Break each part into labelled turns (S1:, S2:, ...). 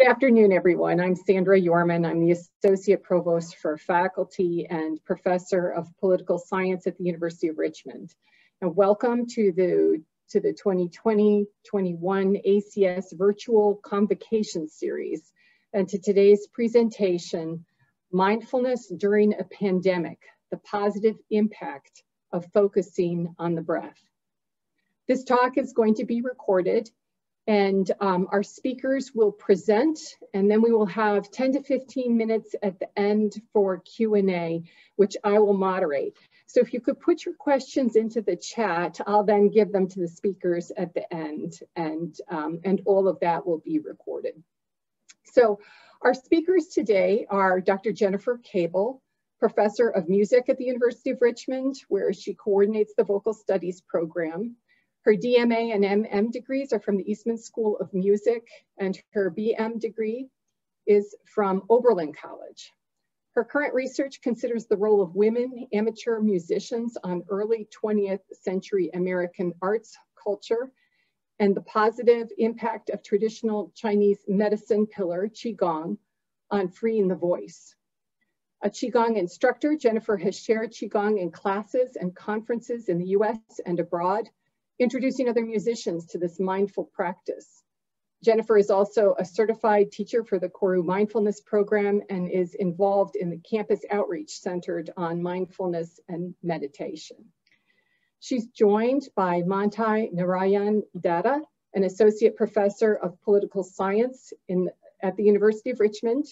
S1: Good afternoon, everyone. I'm Sandra Yorman. I'm the Associate Provost for Faculty and Professor of Political Science at the University of Richmond. And welcome to the 2020-21 ACS Virtual Convocation Series, and to today's presentation, Mindfulness During a Pandemic, the Positive Impact of Focusing on the Breath. This talk is going to be recorded, and our speakers will present, and then we will have 10 to 15 minutes at the end for Q&A, which I will moderate. So if you could put your questions into the chat, I'll then give them to the speakers at the end, and all of that will be recorded. So our speakers today are Dr. Jennifer Cable, Professor of Music at the University of Richmond, where she coordinates the Vocal Studies program. Her DMA and MM degrees are from the Eastman School of Music, and her BM degree is from Oberlin College. Her current research considers the role of women amateur musicians on early 20th century American arts culture and the positive impact of traditional Chinese medicine pillar, qi-gong, on freeing the voice. A qi-gong instructor, Jennifer has shared qi-gong in classes and conferences in the US and abroad, introducing other musicians to this mindful practice. Jennifer is also a certified teacher for the Koru Mindfulness program and is involved in the campus outreach centered on mindfulness and meditation. She's joined by Mantai Narayan Datta, an associate professor of political science at the University of Richmond.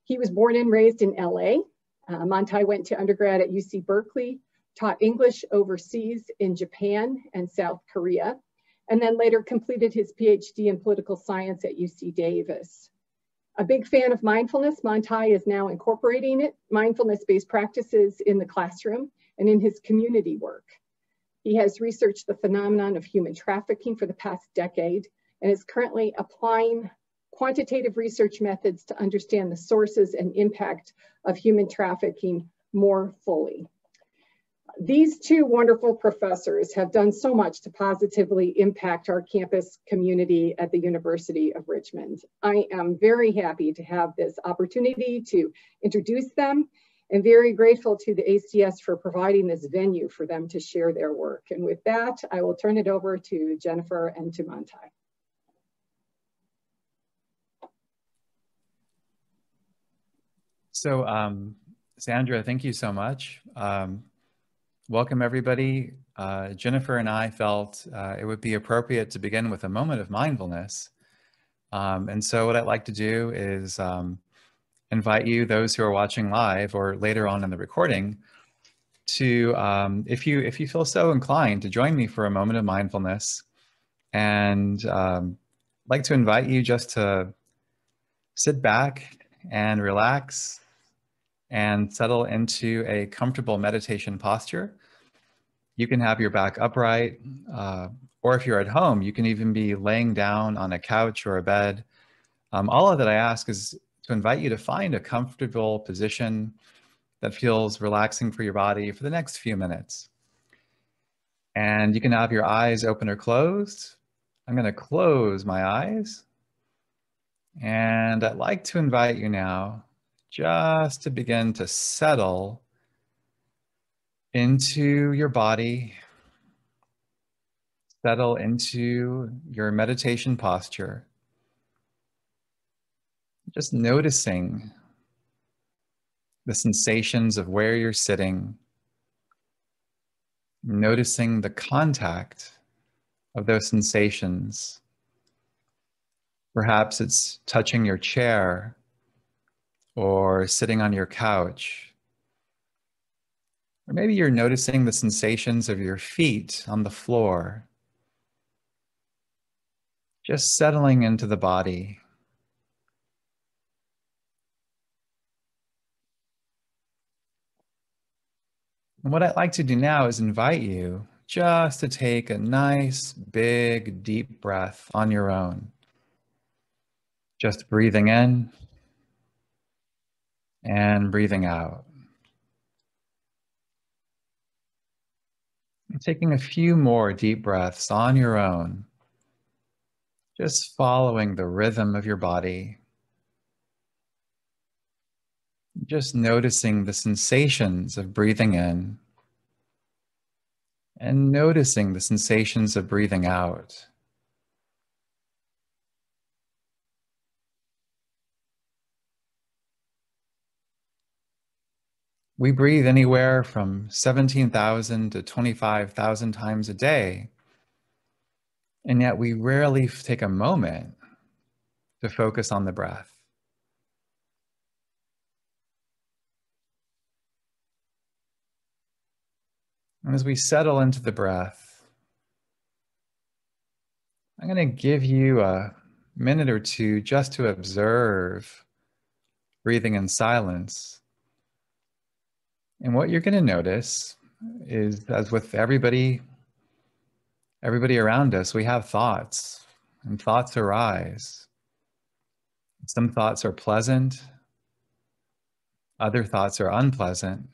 S1: He was born and raised in LA. Mantai went to undergrad at UC Berkeley, taught English overseas in Japan and South Korea, and then later completed his PhD in political science at UC Davis. A big fan of mindfulness, Mantai is now incorporating mindfulness-based practices in the classroom and in his community work. He has researched the phenomenon of human trafficking for the past decade and is currently applying quantitative research methods to understand the sources and impact of human trafficking more fully. These two wonderful professors have done so much to positively impact our campus community at the University of Richmond. I am very happy to have this opportunity to introduce them and very grateful to the ACS for providing this venue for them to share their work. And with that, I will turn it over to Jennifer and to Mantai.
S2: So, Sandra, thank you so much. Welcome, everybody. Jennifer and I felt it would be appropriate to begin with a moment of mindfulness. And so what I'd like to do is invite you, those who are watching live or later on in the recording, to, if you feel so inclined, to join me for a moment of mindfulness. And I'd like to invite you just to sit back and relax and settle into a comfortable meditation posture. You can have your back upright, or if you're at home, you can even be laying down on a couch or a bed. All of that I ask is to invite you to find a comfortable position that feels relaxing for your body for the next few minutes. And you can have your eyes open or closed. I'm going to close my eyes. And I'd like to invite you now just to begin to settle into your body, settle into your meditation posture. Just noticing the sensations of where you're sitting, noticing the contact of those sensations. Perhaps it's touching your chair or sitting on your couch. Or maybe you're noticing the sensations of your feet on the floor. Just settling into the body. And what I'd like to do now is invite you just to take a nice, big, deep breath on your own. Just breathing in and breathing out. And taking a few more deep breaths on your own, just following the rhythm of your body, Just noticing the sensations of breathing in and noticing the sensations of breathing out. We breathe anywhere from 17,000 to 25,000 times a day, and yet we rarely take a moment to focus on the breath. And as we settle into the breath, I'm going to give you a minute or two just to observe breathing in silence. And what you're going to notice is, as with everybody around us, we have thoughts, and thoughts arise. Some thoughts are pleasant, other thoughts are unpleasant,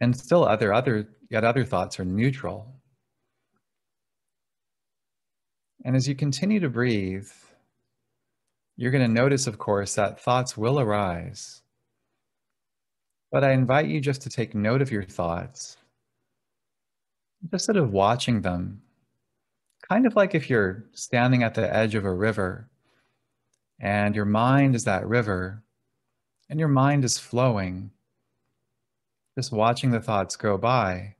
S2: and still other thoughts are neutral. And as you continue to breathe, you're going to notice, of course, that thoughts will arise. But I invite you just to take note of your thoughts, just sort of watching them, kind of like if you're standing at the edge of a river and your mind is that river and your mind is flowing, just watching the thoughts go by.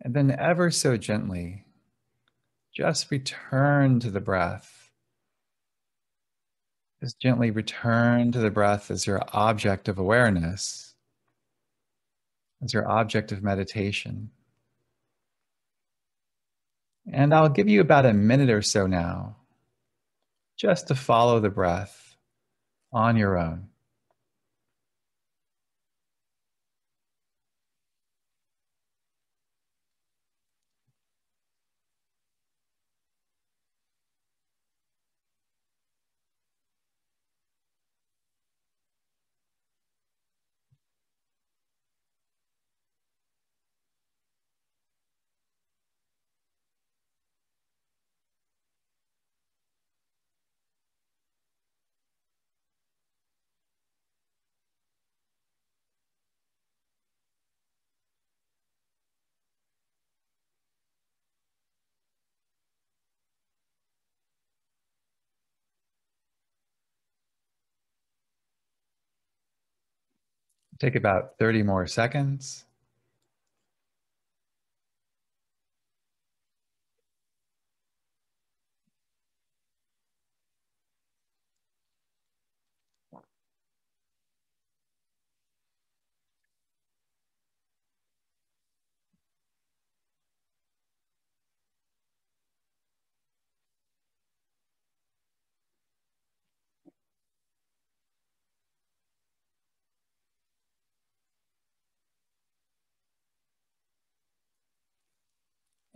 S2: And then ever so gently, just return to the breath. Just gently return to the breath as your object of awareness, as your object of meditation. And I'll give you about a minute or so now, just to follow the breath on your own. Take about 30 more seconds.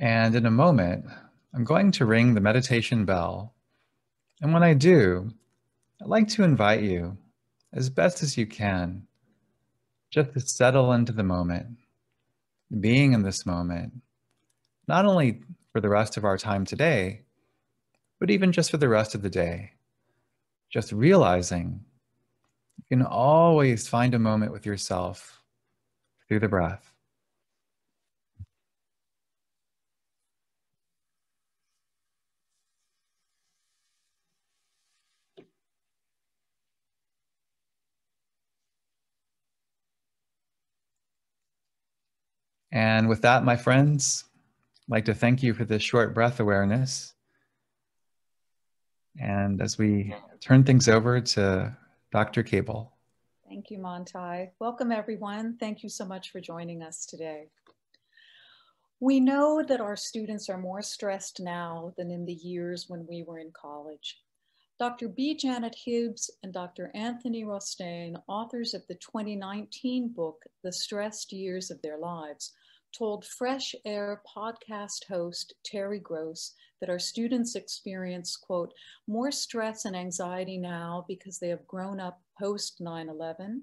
S2: And in a moment, I'm going to ring the meditation bell. And when I do, I'd like to invite you, as best as you can, just to settle into the moment, being in this moment, not only for the rest of our time today, but even just for the rest of the day. Just realizing you can always find a moment with yourself through the breath. And with that, my friends, I'd like to thank you for this short breath awareness. And as we turn things over to Dr. Cable.
S3: Thank you, Monty. Welcome, everyone. Thank you so much for joining us today. We know that our students are more stressed now than in the years when we were in college. Dr. B. Janet Hibbs and Dr. Anthony Rostaine, authors of the 2019 book, The Stressed Years of Their Lives, told Fresh Air podcast host Terry Gross that our students experience, quote, more stress and anxiety now because they have grown up post 9/11.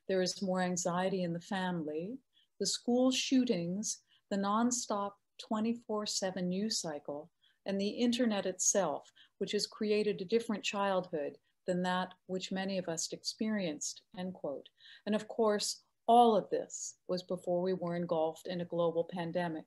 S3: There is more anxiety in the family, the school shootings, the nonstop 24/7 news cycle, and the internet itself, which has created a different childhood than that which many of us experienced, end quote. And of course, all of this was before we were engulfed in a global pandemic.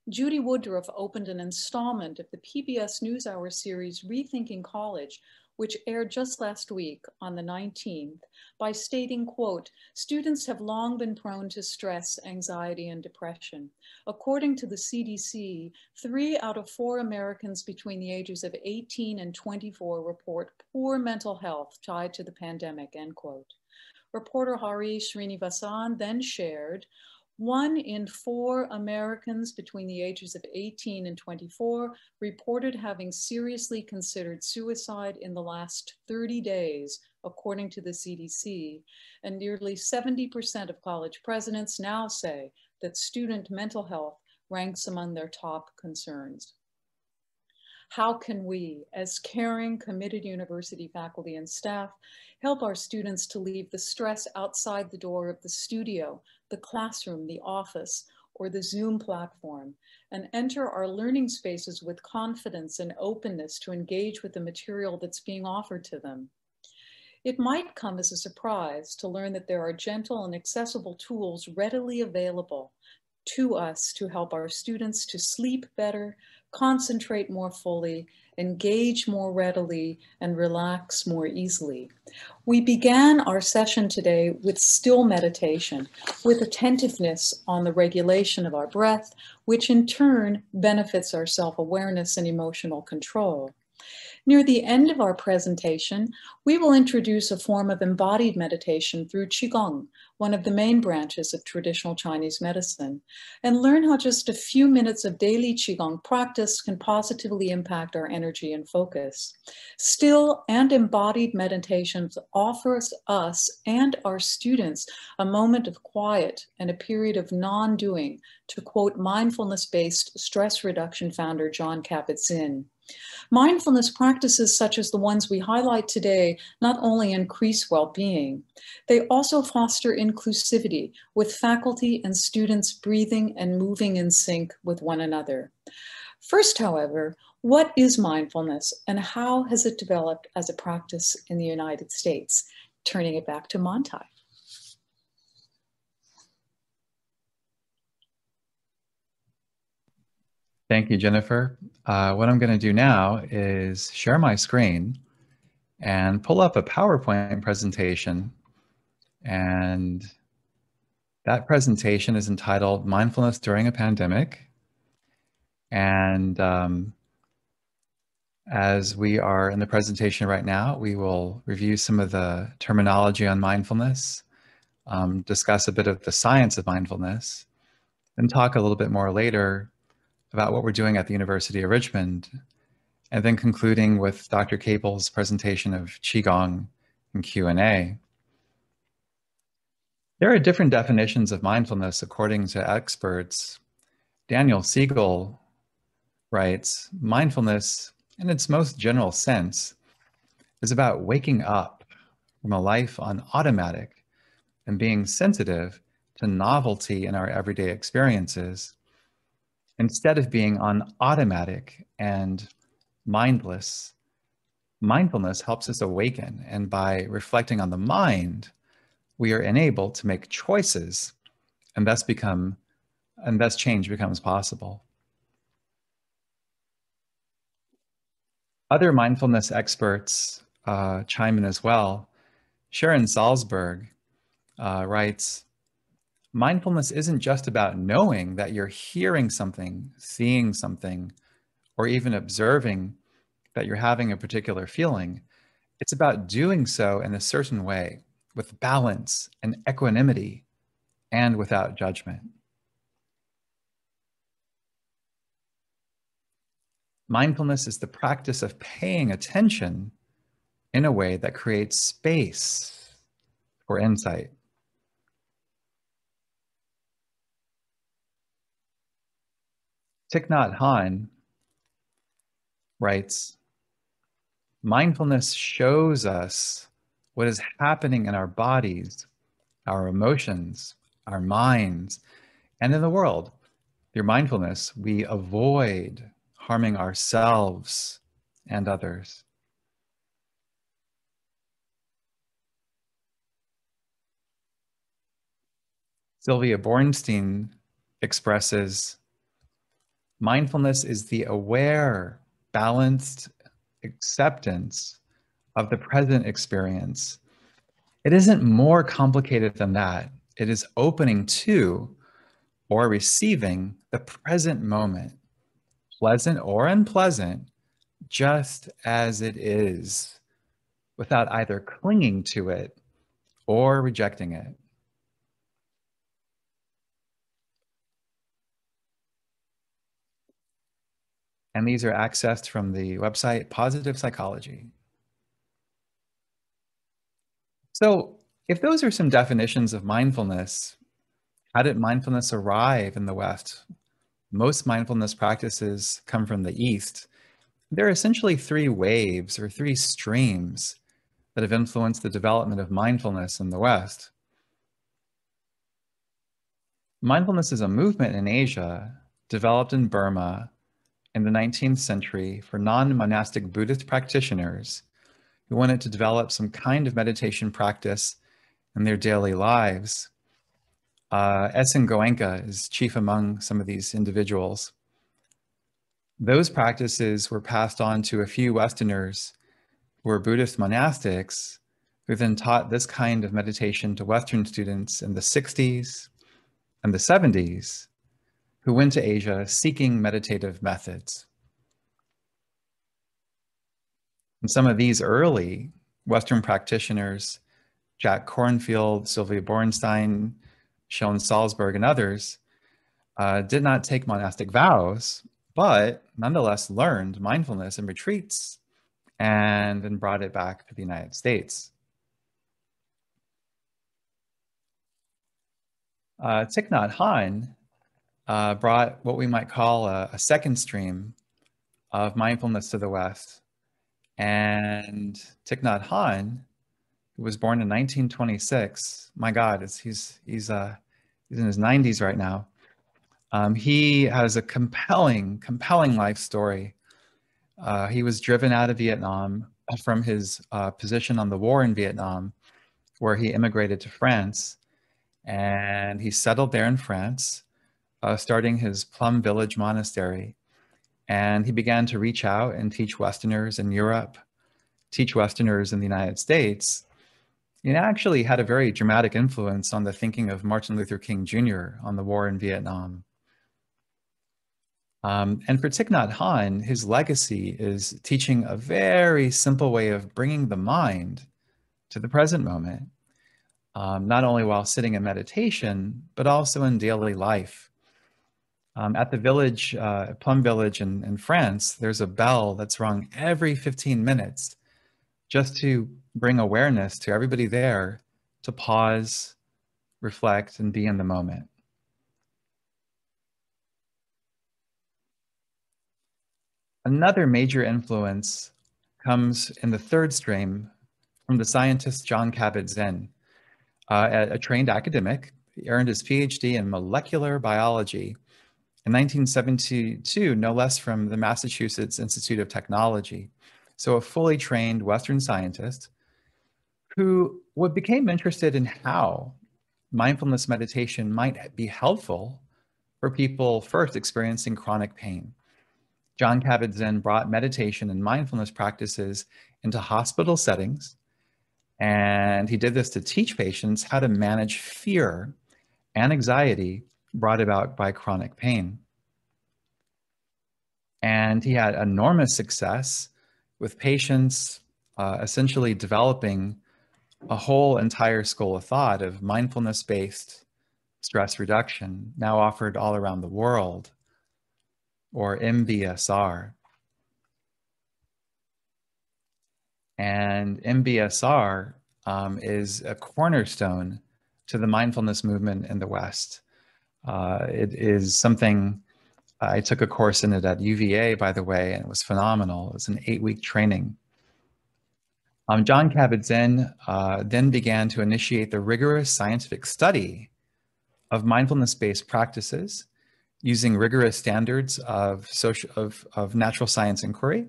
S3: Judy Woodruff opened an installment of the PBS NewsHour series Rethinking College, which aired just last week on the 19th, by stating, quote, "Students have long been prone to stress, anxiety, and depression. According to the CDC, 3 out of 4 Americans between the ages of 18 and 24 report poor mental health tied to the pandemic," end quote. Reporter Hari Srinivasan then shared, 1 in 4 Americans between the ages of 18 and 24 reported having seriously considered suicide in the last 30 days, according to the CDC, and nearly 70% of college presidents now say that student mental health ranks among their top concerns. How can we, as caring, committed university faculty and staff, help our students to leave the stress outside the door of the studio, the classroom, the office, or the Zoom platform, and enter our learning spaces with confidence and openness to engage with the material that's being offered to them? It might come as a surprise to learn that there are gentle and accessible tools readily available to us to help our students to sleep better, concentrate more fully, engage more readily, and relax more easily. We began our session today with still meditation, with attentiveness on the regulation of our breath, which in turn benefits our self-awareness and emotional control. Near the end of our presentation, we will introduce a form of embodied meditation through qi-gong, one of the main branches of traditional Chinese medicine, and learn how just a few minutes of daily qi-gong practice can positively impact our energy and focus. Still and embodied meditations offers us and our students a moment of quiet and a period of non-doing, to quote mindfulness-based stress reduction founder John Kabat-Zinn. Mindfulness practices such as the ones we highlight today not only increase well-being, they also foster inclusivity, with faculty and students breathing and moving in sync with one another. First, however, what is mindfulness and how has it developed as a practice in the United States? Turning it back to Montai.
S2: Thank you, Jennifer. What I'm going to do now is share my screen and pull up a PowerPoint presentation. And that presentation is entitled Mindfulness During a Pandemic. And as we are in the presentation right now, we will review some of the terminology on mindfulness, discuss a bit of the science of mindfulness, and talk a little bit more later about what we're doing at the University of Richmond, and then concluding with Dr. Capel's presentation of qi-gong and Q&A. There are different definitions of mindfulness according to experts. Daniel Siegel writes, mindfulness, in its most general sense, is about waking up from a life on automatic and being sensitive to novelty in our everyday experiences, instead of being on automatic and mindless. Mindfulness helps us awaken, and by reflecting on the mind, we are enabled to make choices, and thus change becomes possible. Other mindfulness experts chime in as well. Sharon Salzberg writes, mindfulness isn't just about knowing that you're hearing something, seeing something, or even observing that you're having a particular feeling. It's about doing so in a certain way, with balance and equanimity, and without judgment. Mindfulness is the practice of paying attention in a way that creates space for insight. Thich Nhat Hanh writes, mindfulness shows us what is happening in our bodies, our emotions, our minds, and in the world. Through mindfulness, we avoid harming ourselves and others. Sylvia Bornstein expresses, mindfulness is the aware, balanced acceptance of the present experience. It isn't more complicated than that. It is opening to or receiving the present moment, pleasant or unpleasant, just as it is, without either clinging to it or rejecting it. And these are accessed from the website Positive Psychology. So if those are some definitions of mindfulness, how did mindfulness arrive in the West? Most mindfulness practices come from the East. There are essentially three waves or three streams that have influenced the development of mindfulness in the West. Mindfulness is a movement in Asia, developed in Burma in the 19th century for non-monastic Buddhist practitioners who wanted to develop some kind of meditation practice in their daily lives. Esen Goenka is chief among some of these individuals. Those practices were passed on to a few Westerners who were Buddhist monastics, who then taught this kind of meditation to Western students in the 60s and the 70s, who went to Asia seeking meditative methods. And some of these early Western practitioners, Jack Kornfield, Sylvia Bornstein, Schoen Salzberg, and others, did not take monastic vows, but nonetheless learned mindfulness in retreats and then brought it back to the United States. Thich Nhat Hanh brought what we might call a second stream of mindfulness to the West. And Thich Nhat Hanh, who was born in 1926, my God, he's in his 90s right now. He has a compelling life story. He was driven out of Vietnam from his position on the war in Vietnam, where he immigrated to France. And he settled there in France, starting his Plum Village Monastery. And he began to reach out and teach Westerners in Europe, teach Westerners in the United States. It actually had a very dramatic influence on the thinking of Martin Luther King Jr. on the war in Vietnam. And for Thich Nhat Hanh, his legacy is teaching a very simple way of bringing the mind to the present moment, not only while sitting in meditation, but also in daily life. At the village, Plum Village in France, there's a bell that's rung every 15 minutes just to bring awareness to everybody there to pause, reflect, and be in the moment. Another major influence comes in the third stream from the scientist Jon Kabat-Zinn, a trained academic. He earned his PhD in molecular biology in 1972, no less, from the Massachusetts Institute of Technology. So a fully trained Western scientist who became interested in how mindfulness meditation might be helpful for people first experiencing chronic pain. Jon Kabat-Zinn brought meditation and mindfulness practices into hospital settings, and he did this to teach patients how to manage fear and anxiety brought about by chronic pain. And he had enormous success with patients essentially developing a whole entire school of thought of mindfulness-based stress reduction, now offered all around the world, or MBSR. And MBSR is a cornerstone to the mindfulness movement in the West. It is something, I took a course in it at UVA, by the way, and it was phenomenal. It was an 8-week training. Jon Kabat-Zinn then began to initiate the rigorous scientific study of mindfulness-based practices using rigorous standards of natural science inquiry.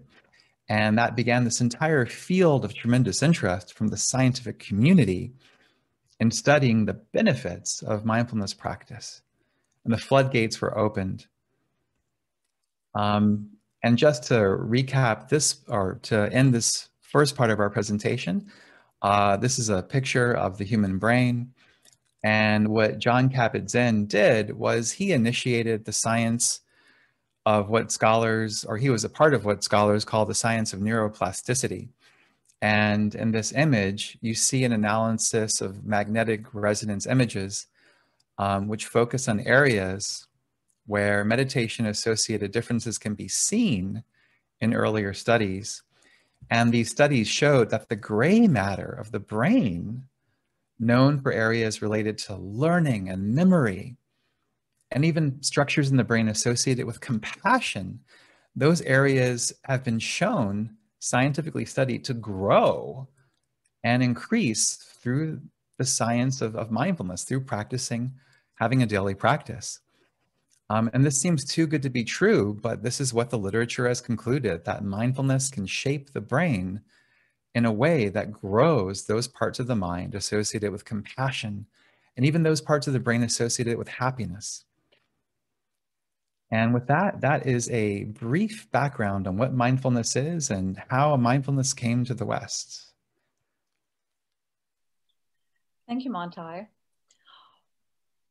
S2: And that began this entire field of tremendous interest from the scientific community in studying the benefits of mindfulness practice. And the floodgates were opened. And just to recap this, or to end this first part of our presentation, this is a picture of the human brain. And what John Kabat-Zinn did was he initiated the science of what scholars, or he was a part of what scholars call the science of neuroplasticity. And in this image, you see an analysis of magnetic resonance images, which focus on areas where meditation-associated differences can be seen in earlier studies. And these studies showed that the gray matter of the brain, known for areas related to learning and memory, and even structures in the brain associated with compassion, those areas have been shown, scientifically studied, to grow and increase through the science of mindfulness, through practicing, having a daily practice. And this seems too good to be true, but this is what the literature has concluded, that mindfulness can shape the brain in a way that grows those parts of the mind associated with compassion, and even those parts of the brain associated with happiness. And with that, that is a brief background on what mindfulness is and how mindfulness came to the West.
S3: Thank you, Monty.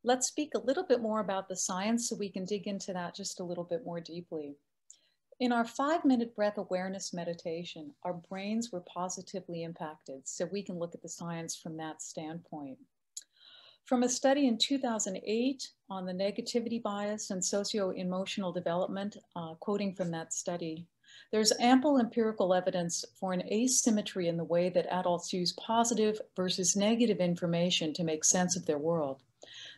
S3: Let's speak a little bit more about the science so we can dig into that just a little bit more deeply. In our 5-minute breath awareness meditation, our brains were positively impacted, so we can look at the science from that standpoint. From a study in 2008 on the negativity bias and socio-emotional development, quoting from that study, there's ample empirical evidence for an asymmetry in the way that adults use positive versus negative information to make sense of their world.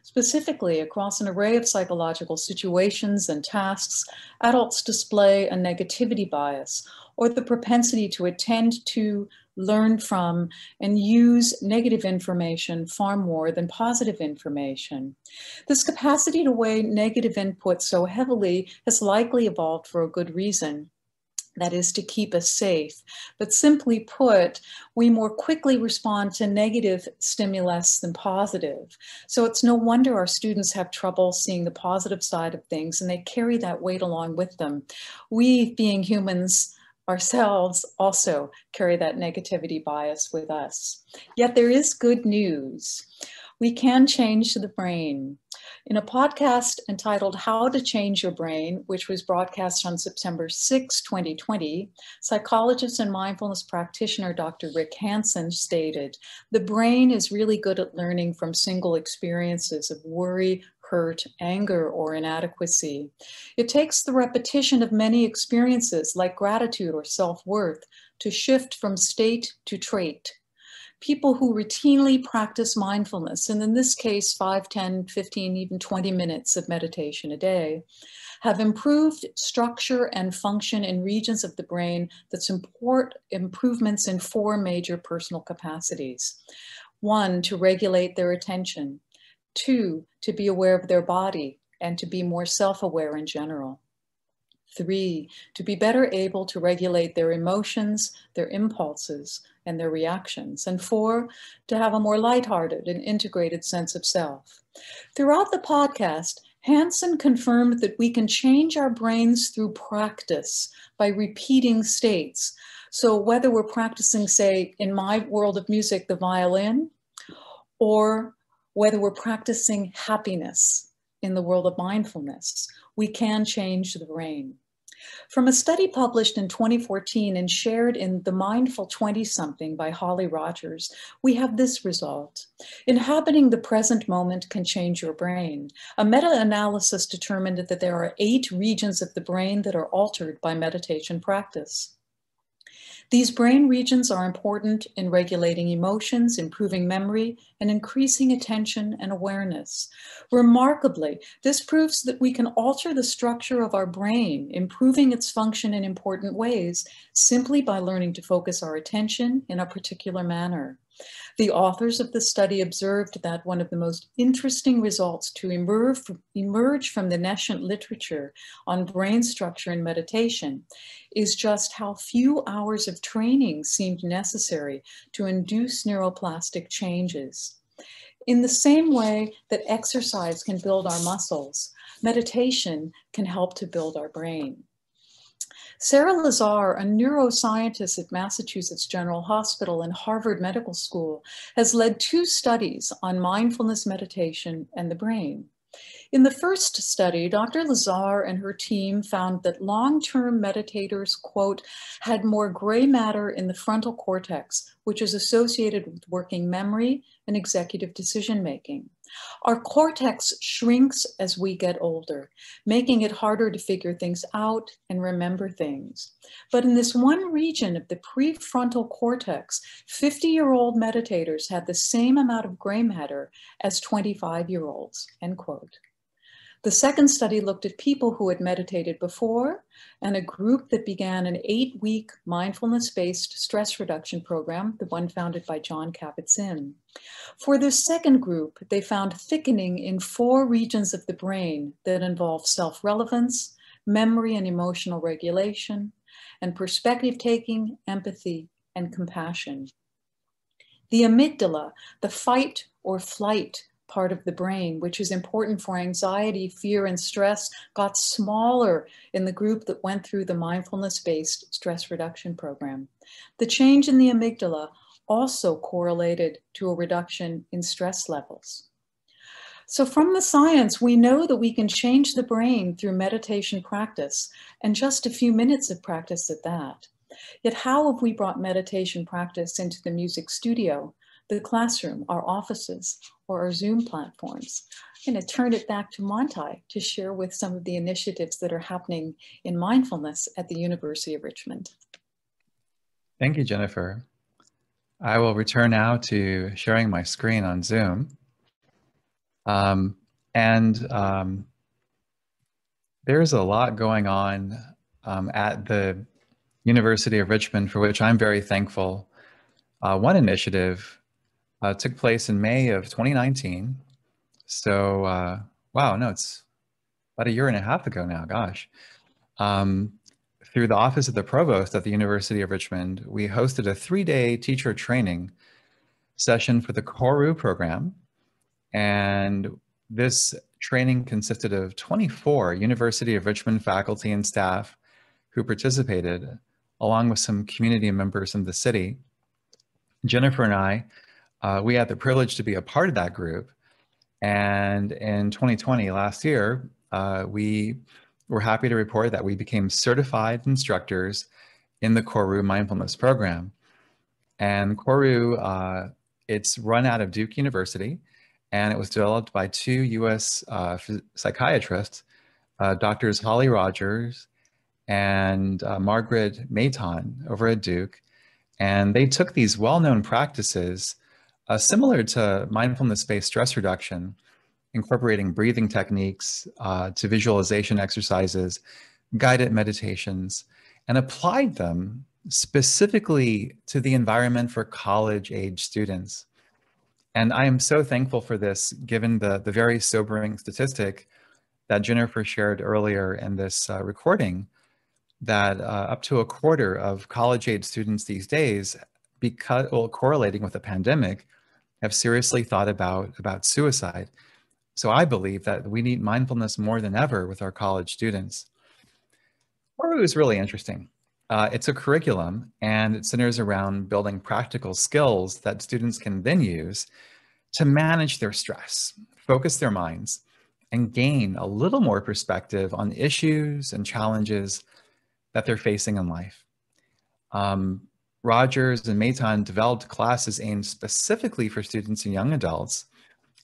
S3: Specifically, across an array of psychological situations and tasks, adults display a negativity bias, or the propensity to attend to, learn from, and use negative information far more than positive information. This capacity to weigh negative input so heavily has likely evolved for a good reason. That is, to keep us safe. But simply put, we more quickly respond to negative stimulus than positive. So it's no wonder our students have trouble seeing the positive side of things, and they carry that weight along with them. We, being humans ourselves, also carry that negativity bias with us. Yet there is good news. We can change the brain. In a podcast entitled How to Change Your Brain, which was broadcast on September 6, 2020, psychologist and mindfulness practitioner Dr. Rick Hansen stated, "The brain is really good at learning from single experiences of worry, hurt, anger, or inadequacy. It takes the repetition of many experiences like gratitude or self-worth to shift from state to trait. People who routinely practice mindfulness, and in this case, 5, 10, 15, even 20 minutes of meditation a day, have improved structure and function in regions of the brain that support improvements in 4 major personal capacities. 1, to regulate their attention. 2, to be aware of their body and to be more self-aware in general. 3, to be better able to regulate their emotions, their impulses, and their reactions. And 4, to have a more lighthearted and integrated sense of self. Throughout the podcast, Hansen confirmed that we can change our brains through practice by repeating states. So whether we're practicing, say, in my world of music, the violin, or whether we're practicing happiness in the world of mindfulness, we can change the brain. From a study published in 2014 and shared in The Mindful 20-something by Holly Rogers, we have this result. Inhabiting the present moment can change your brain. A meta-analysis determined that there are 8 regions of the brain that are altered by meditation practice. These brain regions are important in regulating emotions, improving memory, and increasing attention and awareness. Remarkably, this proves that we can alter the structure of our brain, improving its function in important ways, simply by learning to focus our attention in a particular manner. The authors of the study observed that one of the most interesting results to emerge from the nascent literature on brain structure and meditation is just how few hours of training seemed necessary to induce neuroplastic changes. In the same way that exercise can build our muscles, meditation can help to build our brain. Sarah Lazar, a neuroscientist at Massachusetts General Hospital and Harvard Medical School, has led 2 studies on mindfulness meditation and the brain. In the first study, Dr. Lazar and her team found that long-term meditators, quote, had more gray matter in the frontal cortex, which is associated with working memory and executive decision-making. Our cortex shrinks as we get older, making it harder to figure things out and remember things. But in this one region of the prefrontal cortex, 50-year-old meditators had the same amount of gray matter as 25-year-olds, end quote. The second study looked at people who had meditated before and a group that began an 8-week mindfulness-based stress reduction program, the one founded by John Kabat-Zinn. For this second group, they found thickening in 4 regions of the brain that involve self-relevance, memory and emotional regulation, and perspective taking, empathy, and compassion. The amygdala, the fight or flight part of the brain, which is important for anxiety, fear, and stress, got smaller in the group that went through the mindfulness-based stress reduction program. The change in the amygdala also correlated to a reduction in stress levels. So from the science, we know that we can change the brain through meditation practice, and just a few minutes of practice at that. Yet how have we brought meditation practice into the music studio, the classroom, our offices, or our Zoom platforms? I'm going to turn it back to Monty to share with some of the initiatives that are happening in mindfulness at the University of Richmond.
S2: Thank you, Jennifer. I will return now to sharing my screen on Zoom. There's a lot going on at the University of Richmond, for which I'm very thankful. One initiative took place in May of 2019. So, wow, no, it's about a year and a half ago now, gosh. Through the Office of the Provost at the University of Richmond, we hosted a 3-day teacher training session for the Koru program. And this training consisted of 24 University of Richmond faculty and staff who participated, along with some community members in the city. Jennifer and I, we had the privilege to be a part of that group. And in 2020, last year, we were happy to report that we became certified instructors in the Koru mindfulness program. And Koru, it's run out of Duke University, and it was developed by 2 US psychiatrists, Doctors Holly Rogers and Margaret Mayton over at Duke. And they took these well-known practices similar to mindfulness-based stress reduction, incorporating breathing techniques to visualization exercises, guided meditations, and applied them specifically to the environment for college-age students. And I am so thankful for this, given the very sobering statistic that Jennifer shared earlier in this recording, that up to a quarter of college-age students these days, correlating with the pandemic, have seriously thought about suicide. So I believe that we need mindfulness more than ever with our college students. Koru is really interesting. It's a curriculum, and it centers around building practical skills that students can then use to manage their stress, focus their minds, and gain a little more perspective on issues and challenges that they're facing in life. Rogers and Mayton developed classes aimed specifically for students and young adults,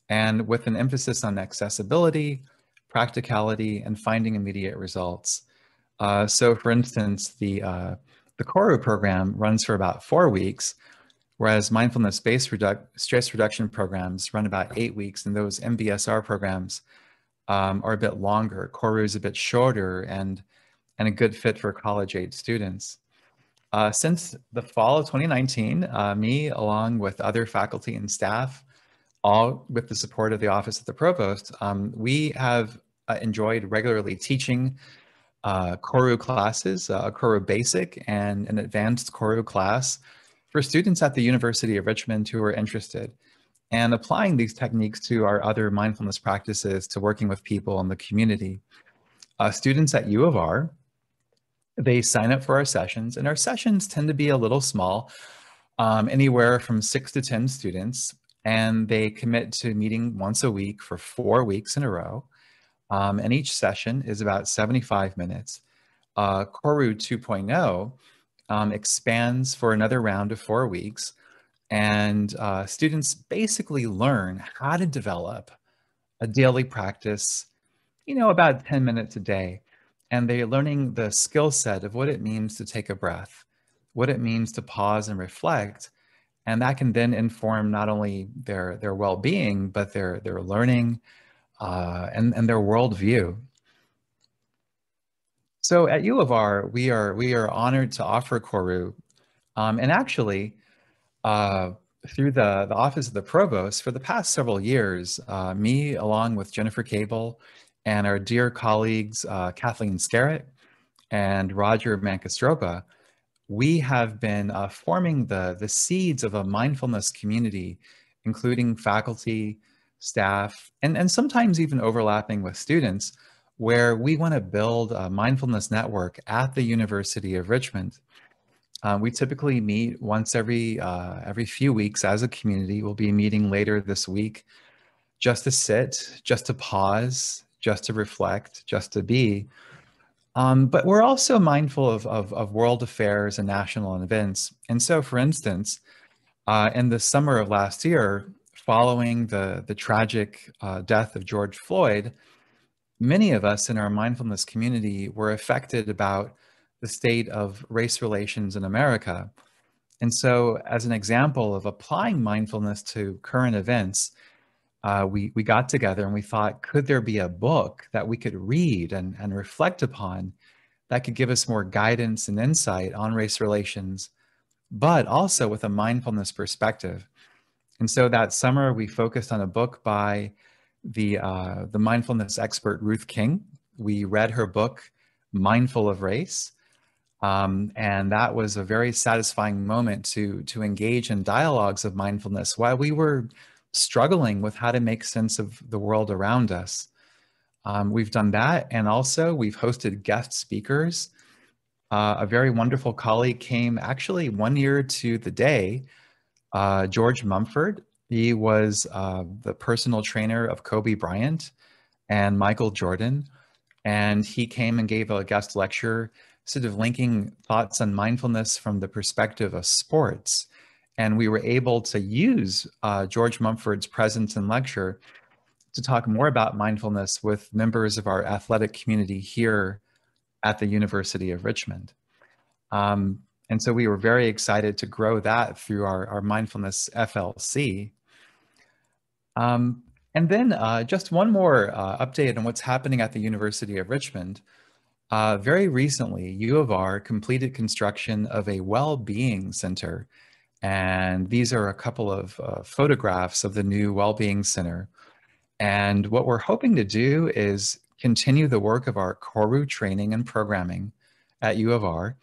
S2: and with an emphasis on accessibility, practicality, and finding immediate results. So for instance, the Koru program runs for about 4 weeks, whereas mindfulness-based stress reduction programs run about 8 weeks, and those MBSR programs are a bit longer. Koru is a bit shorter and a good fit for college-age students. Since the fall of 2019, me, along with other faculty and staff, all with the support of the Office of the Provost, we have enjoyed regularly teaching Koru classes, a Koru Basic and an Advanced Koru class for students at the University of Richmond who are interested. and applying these techniques to our other mindfulness practices, to working with people in the community. Students at U of R, they sign up for our sessions, and our sessions tend to be a little small, anywhere from 6 to 10 students, and they commit to meeting once a week for 4 weeks in a row. And each session is about 75 minutes. Koru 2.0 expands for another round of 4 weeks, and students basically learn how to develop a daily practice, about 10 minutes a day. And they're learning the skill set of what it means to take a breath, what it means to pause and reflect. And that can then inform not only their well-being, but their learning and their worldview. So at U of R, we are honored to offer Koru, and actually, through the Office of the Provost, for the past several years, me, along with Jennifer Cable and our dear colleagues, Kathleen Scarrett and Roger Mancastropa, we have been forming the seeds of a mindfulness community, including faculty, staff, and sometimes even overlapping with students, where we want to build a mindfulness network at the University of Richmond. We typically meet once every few weeks as a community. We'll be meeting later this week just to sit, just to pause, just to reflect, just to be. But we're also mindful of world affairs and national events. And so, for instance, in the summer of last year, following the tragic death of George Floyd, many of us in our mindfulness community were affected about the state of race relations in America. And so, as an example of applying mindfulness to current events, we got together and we thought, could there be a book that we could read and reflect upon that could give us more guidance and insight on race relations, but also with a mindfulness perspective? And so that summer, we focused on a book by the mindfulness expert Ruth King. We read her book, Mindful of Race. And that was a very satisfying moment to engage in dialogues of mindfulness while we were struggling with how to make sense of the world around us. We've done that, and also we've hosted guest speakers. A very wonderful colleague came actually 1 year to the day, George Mumford. He was the personal trainer of Kobe Bryant and Michael Jordan, and he came and gave a guest lecture sort of linking thoughts on mindfulness from the perspective of sports. And we were able to use George Mumford's presence and lecture to talk more about mindfulness with members of our athletic community here at the University of Richmond. And so we were very excited to grow that through our mindfulness FLC. And then just one more update on what's happening at the University of Richmond. Very recently, U of R completed construction of a well-being center. And these are a couple of photographs of the new well-being center. And what we're hoping to do is continue the work of our Koru training and programming at U of R,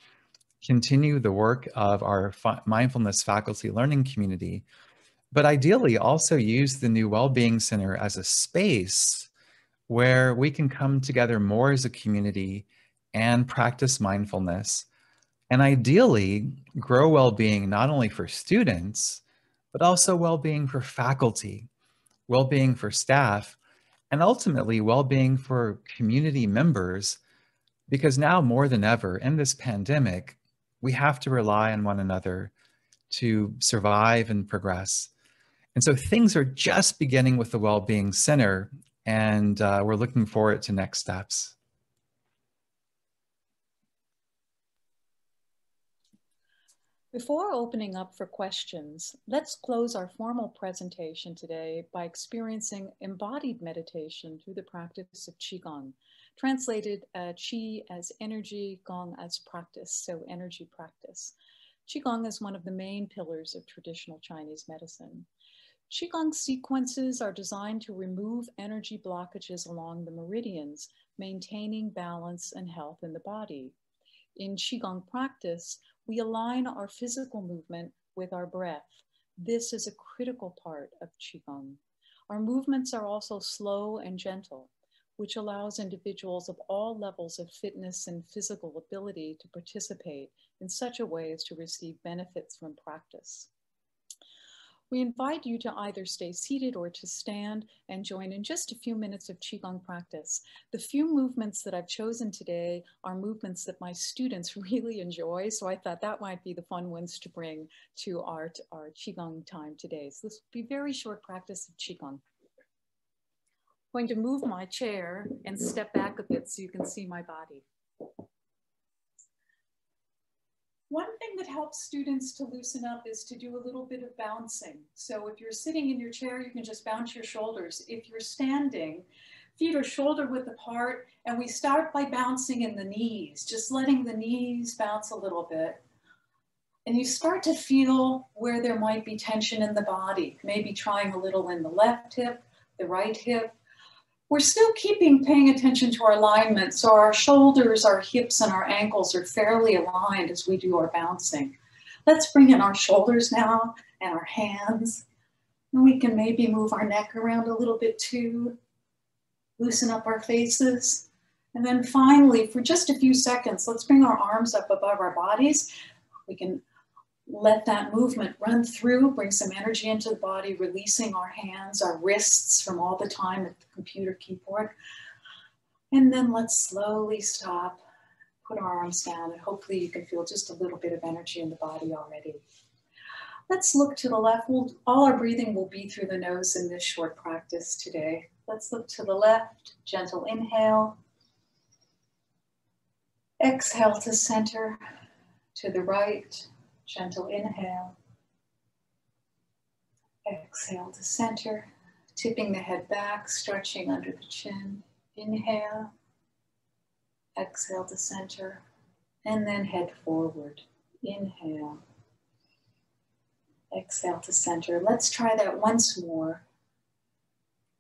S2: continue the work of our mindfulness faculty learning community, but ideally also use the new well-being center as a space where we can come together more as a community and practice mindfulness, and ideally grow well-being not only for students, but also well-being for faculty, well-being for staff, and ultimately well-being for community members, because now more than ever in this pandemic, we have to rely on one another to survive and progress. And so things are just beginning with the Wellbeing Center, and we're looking forward to next steps.
S3: Before opening up for questions, let's close our formal presentation today by experiencing embodied meditation through the practice of qi-gong, translated qi as energy, gong as practice, so energy practice. Qi-gong is one of the main pillars of traditional Chinese medicine. Qi-gong sequences are designed to remove energy blockages along the meridians, maintaining balance and health in the body. In qi-gong practice, we align our physical movement with our breath, This is a critical part of qi-gong. Our movements are also slow and gentle, which allows individuals of all levels of fitness and physical ability to participate in such a way as to receive benefits from practice. We invite you to either stay seated or to stand and join in just a few minutes of qi-gong practice. The few movements that I've chosen today are movements that my students really enjoy, so I thought that might be the fun ones to bring to our qi-gong time today. So this will be a very short practice of qi-gong. I'm going to move my chair and step back a bit so you can see my body. One thing that helps students to loosen up is to do a little bit of bouncing. So if you're sitting in your chair, you can just bounce your shoulders. If you're standing, feet are shoulder width apart, and we start by bouncing in the knees, just letting the knees bounce a little bit. And you start to feel where there might be tension in the body, maybe trying a little in the left hip, the right hip. We're still paying attention to our alignment, so our shoulders, our hips, and our ankles are fairly aligned as we do our bouncing. Let's bring in our shoulders now and our hands. And we can maybe move our neck around a little bit too. Loosen up our faces. And then finally, for just a few seconds, let's bring our arms up above our bodies. We can let that movement run through, bring some energy into the body, releasing our hands, our wrists from all the time at the computer keyboard. And then let's slowly stop, put our arms down, and hopefully you can feel just a little bit of energy in the body already. Let's look to the left. All our breathing will be through the nose in this short practice today. Let's look to the left, gentle inhale. Exhale to center, to the right. Gentle inhale, exhale to center, tipping the head back, stretching under the chin. Inhale, exhale to center, and then head forward. Inhale, exhale to center. Let's try that once more.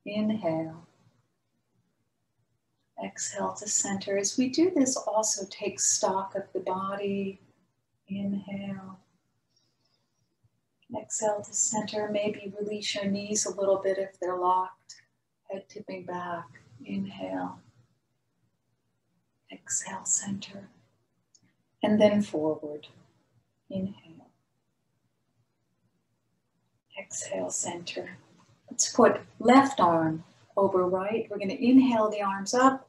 S3: Inhale, exhale to center. As we do this, also take stock of the body. Inhale. Exhale to center. Maybe release your knees a little bit if they're locked. Head tipping back. Inhale. Exhale, center. And then forward. Inhale. Exhale, center. Let's put left arm over right. We're going to inhale the arms up.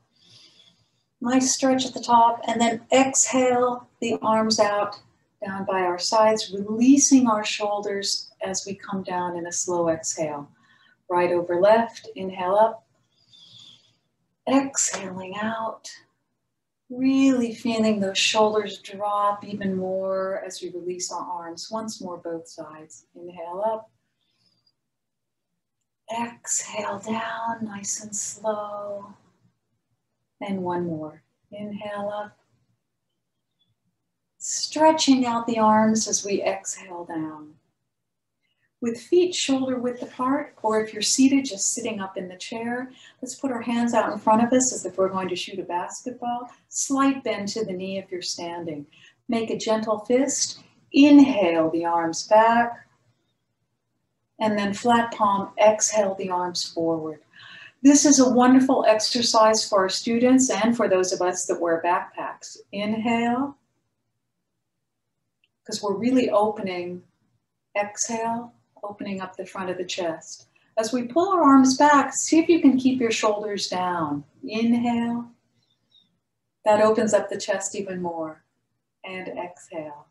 S3: Nice stretch at the top. And then exhale the arms out. Down by our sides, releasing our shoulders as we come down in a slow exhale. Right over left, inhale up. Exhaling out. Really feeling those shoulders drop even more as we release our arms. Once more, both sides. Inhale up. Exhale down, nice and slow. And one more. Inhale up. Stretching out the arms as we exhale down. With feet shoulder width apart, or if you're seated, just sitting up in the chair, let's put our hands out in front of us as if we're going to shoot a basketball. Slight bend to the knee if you're standing. Make a gentle fist. Inhale the arms back. And then flat palm, exhale the arms forward. This is a wonderful exercise for our students and for those of us that wear backpacks. Inhale. Because we're really opening, exhale, opening up the front of the chest. As we pull our arms back, see if you can keep your shoulders down. Inhale. That opens up the chest even more. And exhale.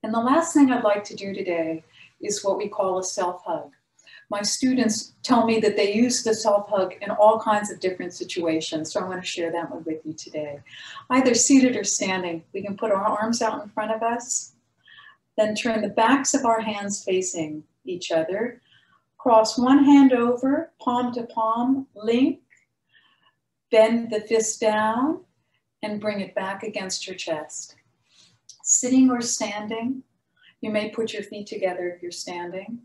S3: And the last thing I'd like to do today is what we call a self-hug. My students tell me that they use the self-hug in all kinds of different situations, so I'm going to share that one with you today. Either seated or standing, we can put our arms out in front of us, then turn the backs of our hands facing each other, cross one hand over, palm to palm, link, bend the fist down, and bring it back against your chest. Sitting or standing, you may put your feet together if you're standing.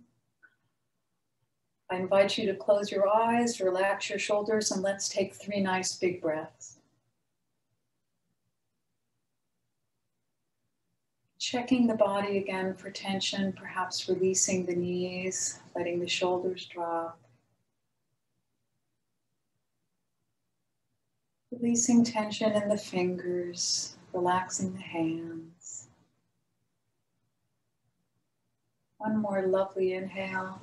S3: I invite you to close your eyes, relax your shoulders, and let's take 3 nice big breaths. Checking the body again for tension, perhaps releasing the knees, letting the shoulders drop. Releasing tension in the fingers, relaxing the hands. One more lovely inhale.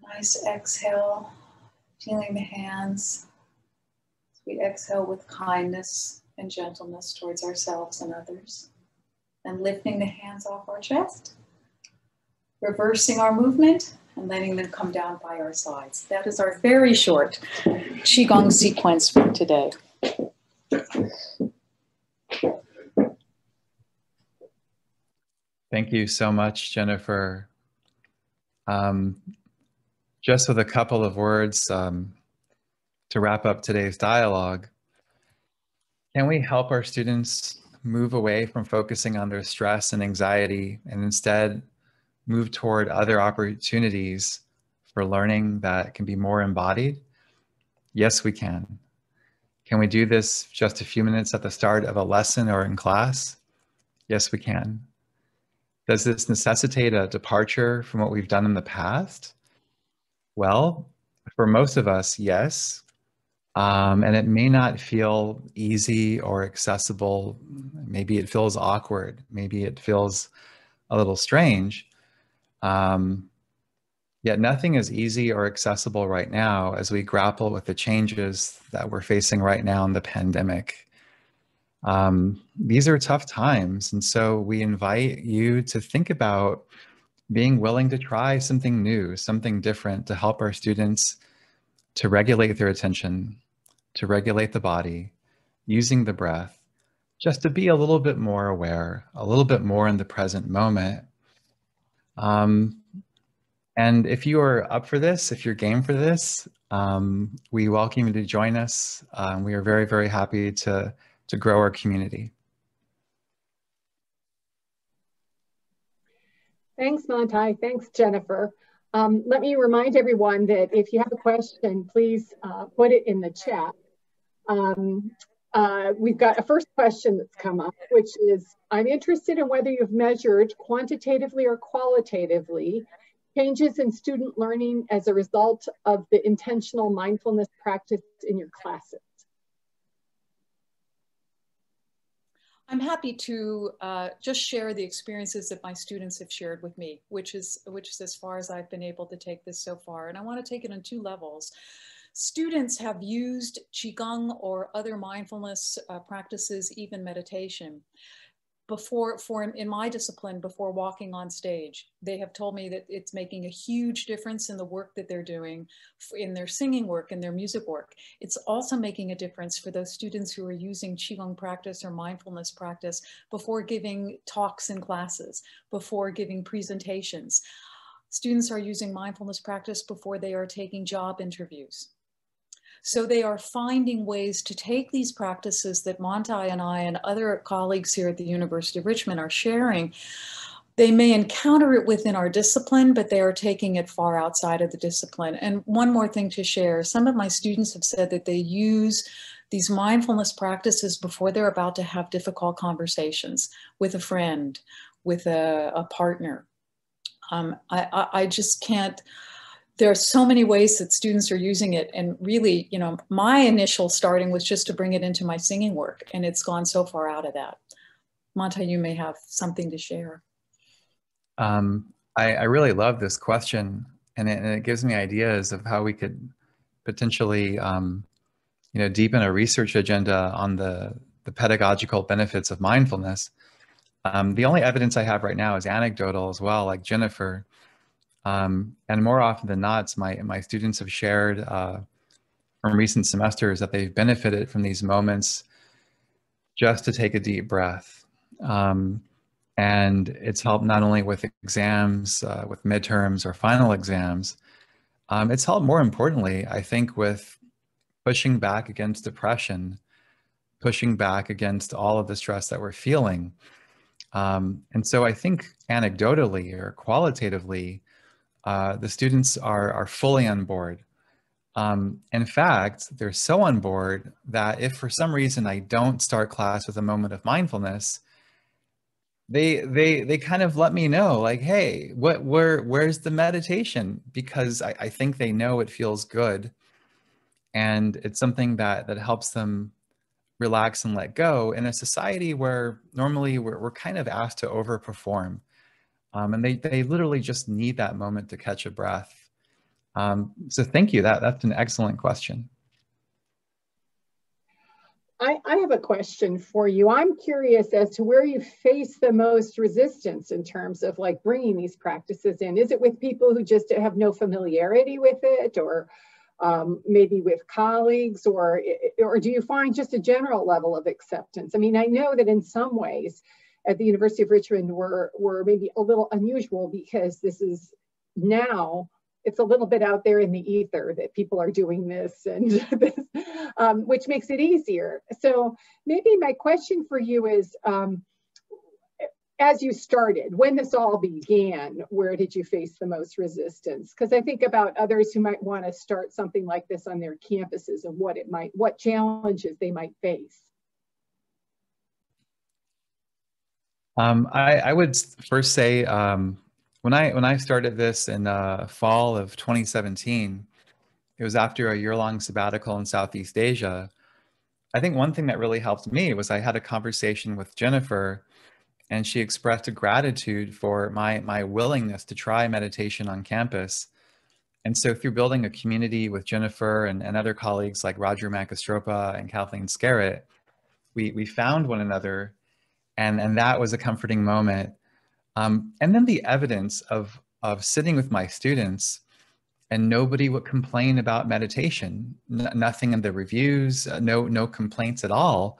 S3: A nice exhale, feeling the hands as we exhale with kindness and gentleness towards ourselves and others. And lifting the hands off our chest, reversing our movement, and letting them come down by our sides. That is our very short qi-gong sequence for today.
S2: Thank you so much, Jennifer. Just with a couple of words to wrap up today's dialogue, can we help our students move away from focusing on their stress and anxiety and instead move toward other opportunities for learning that can be more embodied? Yes, we can. Can we do this just a few minutes at the start of a lesson or in class? Yes, we can. Does this necessitate a departure from what we've done in the past? Well, for most of us, yes. And it may not feel easy or accessible. Maybe it feels awkward. Maybe it feels a little strange. Yet nothing is easy or accessible right now as we grapple with the changes that we're facing right now in the pandemic. These are tough times. And so we invite you to think about being willing to try something new, something different to help our students to regulate their attention, to regulate the body, using the breath, just to be a little bit more aware, a little bit more in the present moment. And if you are up for this, if you're game for this, we welcome you to join us. We are very, very happy to grow our community.
S1: Thanks, Monty. Thanks, Jennifer. Let me remind everyone that if you have a question, please put it in the chat. We've got a first question that's come up, which is, I'm interested in whether you've measured quantitatively or qualitatively changes in student learning as a result of the intentional mindfulness practice in your classes.
S3: I'm happy to just share the experiences that my students have shared with me, which is as far as I've been able to take this so far. And I want to take it on two levels. Students have used qi-gong or other mindfulness practices, even meditation, in my discipline, before walking on stage. They have told me that it's making a huge difference in the work that they're doing, in their singing work, in their music work. It's also making a difference for those students who are using qigong practice or mindfulness practice before giving talks in classes, before giving presentations. Students are using mindfulness practice before they are taking job interviews. So they are finding ways to take these practices that Monty and I and other colleagues here at the University of Richmond are sharing. They may encounter it within our discipline, but they are taking it far outside of the discipline. And one more thing to share, some of my students have said that they use these mindfulness practices before they're about to have difficult conversations with a friend, with a partner. I just can't. There are so many ways that students are using it. And really, you know, my initial starting was just to bring it into my singing work, and it's gone so far out of that. Monty, you may have something to share.
S2: I really love this question, and it gives me ideas of how we could potentially, deepen a research agenda on the pedagogical benefits of mindfulness. The only evidence I have right now is anecdotal as well, like Jennifer. And more often than not, my students have shared from recent semesters that they've benefited from these moments just to take a deep breath. And it's helped not only with exams, with midterms or final exams, it's helped more importantly, I think, with pushing back against depression, pushing back against all of the stress that we're feeling. And so I think anecdotally or qualitatively, the students are fully on board In fact, they're so on board that if for some reason I don't start class with a moment of mindfulness, they kind of let me know, like, hey, where's the meditation? Because I think they know it feels good, and it's something that helps them relax and let go in a society where normally we're kind of asked to overperform. And they literally just need that moment to catch a breath. So thank you. That's an excellent question.
S1: I have a question for you. I'm curious as to where you face the most resistance in terms of like bringing these practices in. Is it with people who just have no familiarity with it, or maybe with colleagues, or do you find just a general level of acceptance? I mean, I know that in some ways at the University of Richmond we're maybe a little unusual because this is now, it's a little bit out there in the ether that people are doing this, and this, which makes it easier. So maybe my question for you is, as you started, when this all began, where did you face the most resistance? Because I think about others who might want to start something like this on their campuses and what challenges they might face.
S2: I would first say, when I started this in fall of 2017, it was after a year-long sabbatical in Southeast Asia. I think one thing that really helped me was I had a conversation with Jennifer, and she expressed a gratitude for my willingness to try meditation on campus. And so through building a community with Jennifer and other colleagues like Roger Macastropa and Kathleen Scarrett, we found one another, and that was a comforting moment. And then the evidence of sitting with my students, and nobody would complain about meditation, nothing in the reviews, no complaints at all.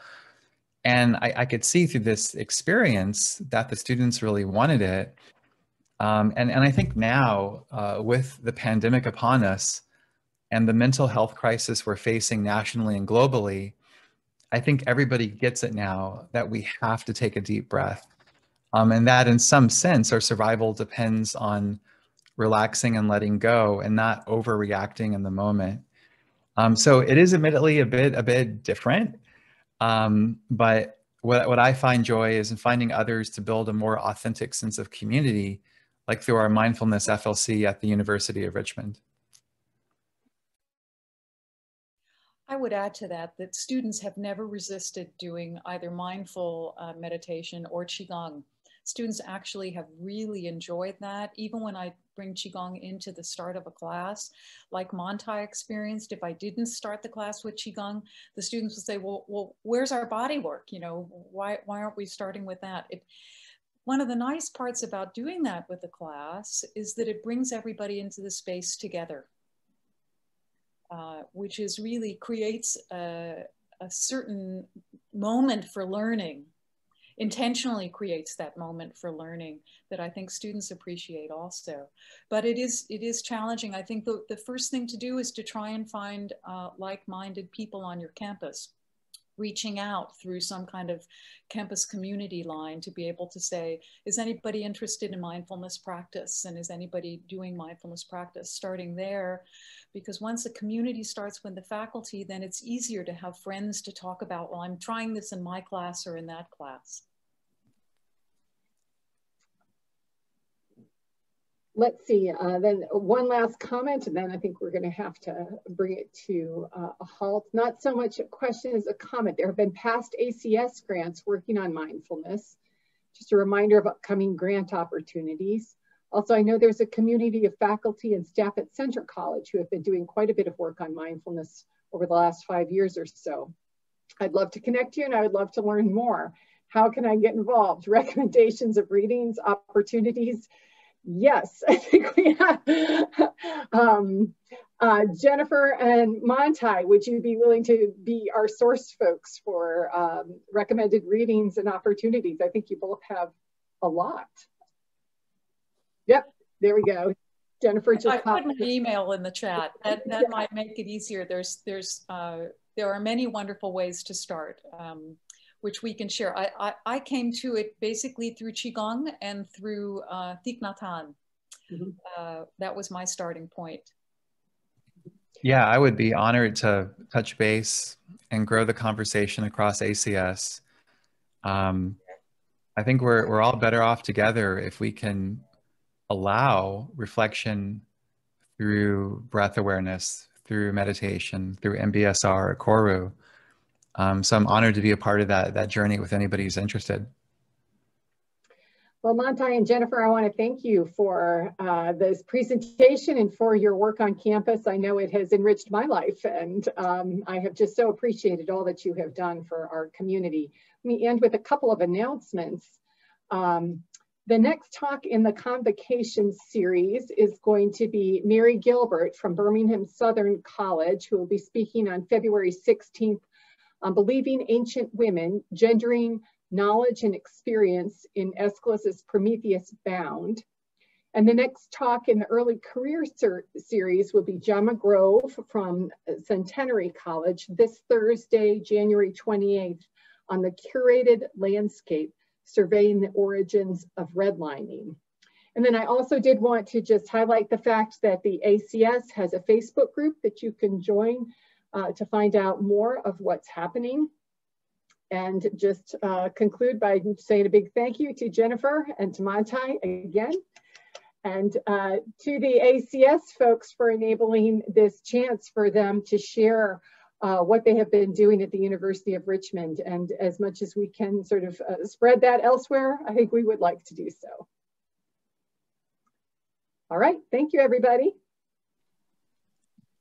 S2: And I could see through this experience that the students really wanted it. And I think now, with the pandemic upon us and the mental health crisis we're facing nationally and globally, I think everybody gets it now that we have to take a deep breath. And that in some sense, our survival depends on relaxing and letting go and not overreacting in the moment. So it is admittedly a bit different. But what I find joy is in finding others to build a more authentic sense of community, like through our mindfulness FLC at the University of Richmond.
S3: I would add to that students have never resisted doing either mindful meditation or qi-gong. Students actually have really enjoyed that. Even when I bring qi-gong into the start of a class, like Montai experienced, if I didn't start the class with qi-gong, the students would say, well, where's our body work? You know, why aren't we starting with that? One of the nice parts about doing that with the class is that it brings everybody into the space together. Which is really creates a certain moment for learning, intentionally creates that moment for learning that I think students appreciate also. But it is challenging. I think the first thing to do is to try and find like-minded people on your campus, reaching out through some kind of campus community line to be able to say, is anybody interested in mindfulness practice? And is anybody doing mindfulness practice? Starting there, because once a community starts with the faculty, then it's easier to have friends to talk about, well, I'm trying this in my class or in that class.
S1: Let's see, then one last comment, and then I think we're going to have to bring it to a halt. Not so much a question as a comment. There have been past ACS grants working on mindfulness. Just a reminder of upcoming grant opportunities. Also, I know there's a community of faculty and staff at Centre College who have been doing quite a bit of work on mindfulness over the last 5 years or so. I'd love to connect you, and I would love to learn more. How can I get involved? Recommendations of readings, opportunities? Yes, I think we have. Jennifer and Montai, would you be willing to be our source folks for recommended readings and opportunities? I think you both have a lot. Yep, there we go. Jennifer just
S3: I put my email in the chat. That yeah. Might make it easier. There are many wonderful ways to start, which we can share. I came to it basically through qigong and through Thich Nhat Hanh. That was my starting point.
S2: Yeah, I would be honored to touch base and grow the conversation across ACS. I think we're all better off together if we can allow reflection through breath awareness, through meditation, through MBSR or Koru. So I'm honored to be a part of that journey with anybody who's interested.
S1: Well, Mantai and Jennifer, I want to thank you for this presentation and for your work on campus. I know it has enriched my life, and I have just so appreciated all that you have done for our community. Let me end with a couple of announcements. The next talk in the Convocation series is going to be Mary Gilbert from Birmingham Southern College, who will be speaking on February 16th on Believing Ancient Women, Gendering Knowledge and Experience in Aeschylus's Prometheus Bound. And the next talk in the Early Career series will be Gemma Grove from Centenary College this Thursday, January 28th, on the Curated Landscape, Surveying the Origins of Redlining. And then I also did want to just highlight the fact that the ACS has a Facebook group that you can join to find out more of what's happening. And just conclude by saying a big thank you to Jennifer and to Mantai again, and to the ACS folks for enabling this chance for them to share what they have been doing at the University of Richmond. And as much as we can sort of spread that elsewhere, I think we would like to do so. All right, thank you, everybody.